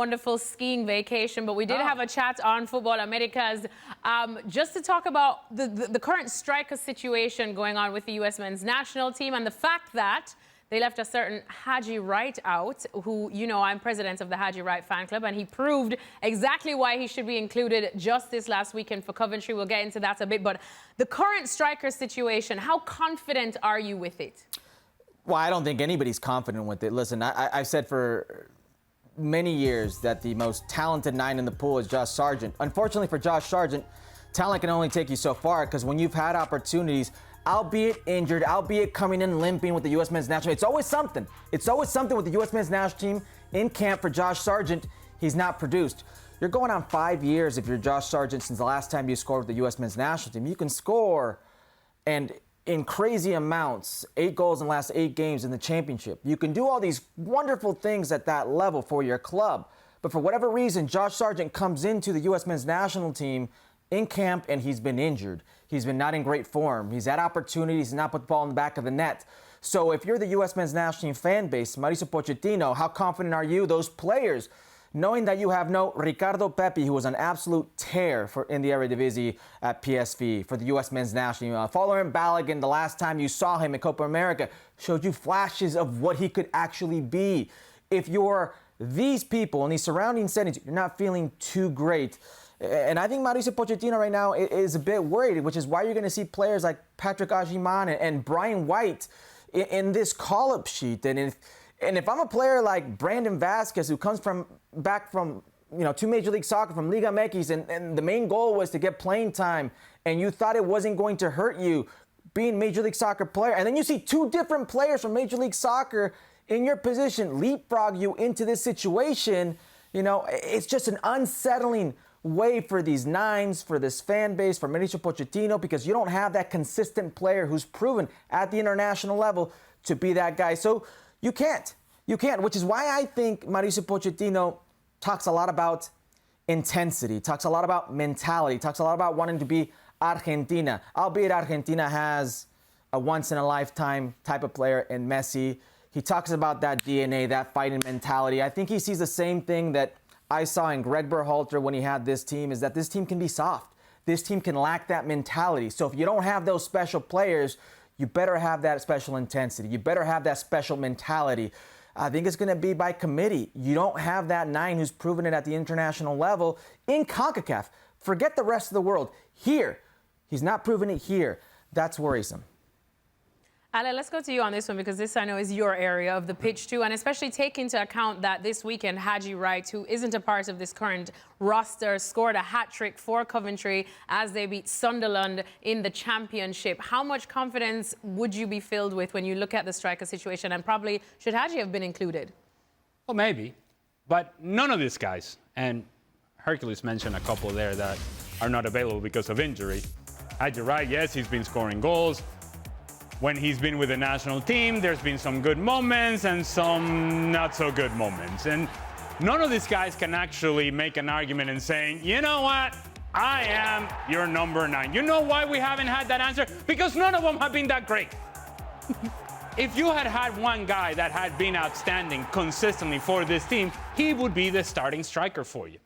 Wonderful skiing vacation, but we did have a chat on Football Americas just to talk about the current striker situation going on with the U.S. men's national team and the fact that they left a certain Haji Wright out, who, you know, I'm president of the Haji Wright fan club, and he proved exactly why he should be included just this last weekend for Coventry. We'll get into that a bit, but the current striker situation, how confident are you with it? Well, I don't think anybody's confident with it. Listen, I've said for many years that the most talented nine in the pool is Josh Sargent. Unfortunately for Josh Sargent, talent can only take you so far, because when you've had opportunities, albeit injured, albeit coming in limping with the U.S. men's national team, it's always something. It's always something with the U.S. men's national team in camp for Josh Sargent. He's not produced. You're going on 5 years if you're Josh Sargent since the last time you scored with the U.S. men's national team. You can score and in crazy amounts, 8 goals in the last 8 games in the championship. You can do all these wonderful things at that level for your club. But for whatever reason, Josh Sargent comes into the U.S. men's national team in camp and he's been injured. He's been not in great form. He's had opportunities to not put the ball in the back of the net. So if you're the U.S. men's national team fan base, Mauricio Pochettino, how confident are you, those players, knowing that you have no Ricardo Pepi, who was an absolute tear in the Eredivisie at PSV for the U.S. men's national team. Folarin Balogun, the last time you saw him in Copa America, showed you flashes of what he could actually be. If you're these people in these surrounding settings, you're not feeling too great. And I think Mauricio Pochettino right now is a bit worried, which is why you're going to see players like Patrick Agyemang and Brian White in this call-up sheet. And if I'm a player like Brandon Vasquez, who comes back from to Major League Soccer, from Liga MX, and the main goal was to get playing time, and you thought it wasn't going to hurt you being a Major League Soccer player, and then you see 2 different players from Major League Soccer in your position leapfrog you into this situation, it's just an unsettling way for these nines, for this fan base, for Mauricio Pochettino, because you don't have that consistent player who's proven at the international level to be that guy. So you can't, which is why I think Mauricio Pochettino talks a lot about intensity, talks a lot about mentality, talks a lot about wanting to be Argentina, albeit Argentina has a once-in-a-lifetime type of player in Messi. He talks about that DNA, that fighting mentality. I think he sees the same thing that I saw in Greg Berhalter when he had this team, is that this team can be soft. This team can lack that mentality. So if you don't have those special players, you better have that special intensity. You better have that special mentality. I think it's going to be by committee. You don't have that nine who's proven it at the international level in CONCACAF. Forget the rest of the world. Here, he's not proven it here. That's worrisome. Ale, let's go to you on this one, because this, I know, is your area of the pitch too, and especially take into account that this weekend Haji Wright, who isn't a part of this current roster, scored a hat-trick for Coventry as they beat Sunderland in the championship. How much confidence would you be filled with when you look at the striker situation, and probably should Haji have been included? Well, maybe, but none of these guys, and Hercules mentioned a couple there that are not available because of injury. Haji Wright, yes, he's been scoring goals. When he's been with the national team, there's been some good moments and some not so good moments. And none of these guys can actually make an argument in saying, you know what, I am your number 9. You know why we haven't had that answer? Because none of them have been that great. If you had one guy that had been outstanding consistently for this team, he would be the starting striker for you.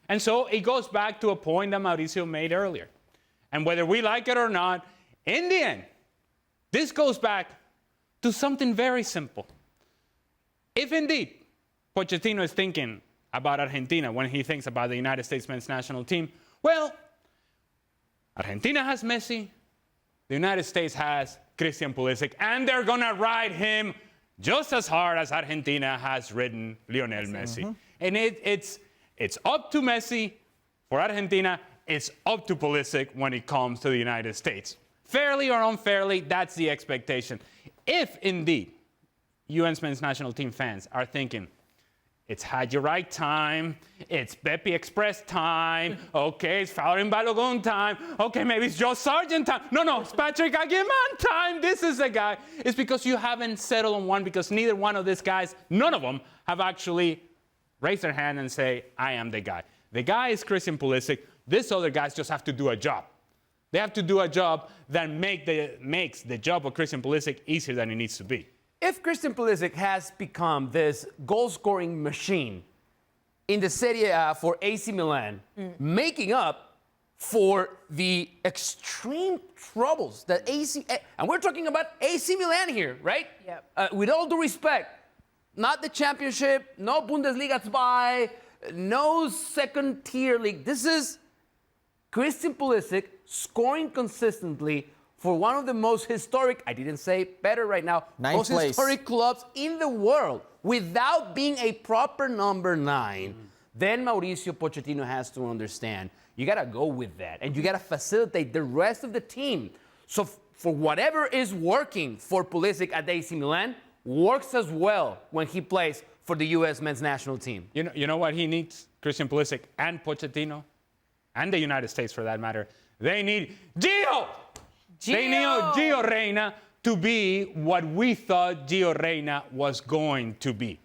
And so it goes back to a point that Mauricio made earlier. And whether we like it or not, in the end, this goes back to something very simple. If indeed Pochettino is thinking about Argentina when he thinks about the United States men's national team, well, Argentina has Messi, the United States has Christian Pulisic, and they're going to ride him just as hard as Argentina has ridden Lionel Messi. And it's up to Messi for Argentina. It's up to Pulisic when it comes to the United States. Fairly or unfairly, that's the expectation. If indeed U.S. men's national team fans are thinking, it's Haji Wright time, it's Pepi Express time, okay, it's Folarin Balogun time, okay, maybe it's Joe Sargent time. No, it's Patrick Agyemang time. This is the guy. It's because you haven't settled on one, because neither one of these guys, none of them, have actually raised their hand and say, I am the guy. The guy is Christian Pulisic. These other guys just have to do a job. They have to do a job that makes the job of Christian Pulisic easier than it needs to be. If Christian Pulisic has become this goal-scoring machine, in the Serie A for AC Milan, making up for the extreme troubles that and we're talking about AC Milan here, right? Yep. With all due respect, not the championship, no Bundesliga 2, no second-tier league. This is Christian Pulisic scoring consistently for one of the most historic, I didn't say better right now, most historic clubs in the world without being a proper number 9. Then Mauricio Pochettino has to understand, you got to go with that, and you got to facilitate the rest of the team. So for whatever is working for Pulisic at AC Milan, works as well when he plays for the U.S. men's national team. You know what he needs, Christian Pulisic and Pochettino, and the United States for that matter? They need Gio! They need Gio Reyna to be what we thought Gio Reyna was going to be.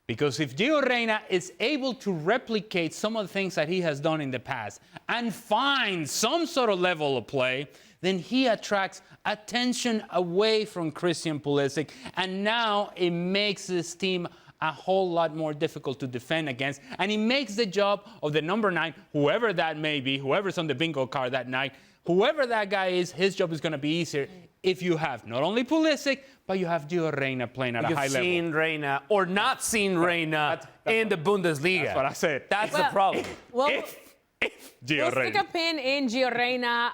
Because if Gio Reyna is able to replicate some of the things that he has done in the past and find some sort of level of play, then he attracts attention away from Christian Pulisic. And now it makes this team a whole lot more difficult to defend against. And it makes the job of the number 9, whoever that may be, whoever's on the bingo card that night, whoever that guy is, his job is going to be easier if you have not only Pulisic, but you have Gio Reyna playing at a high level. You've seen Reyna or not seen Reyna in the Bundesliga. That's what I said. That's the problem. Well, If Gio we'll Reyna. stick a pin in Gio Reyna.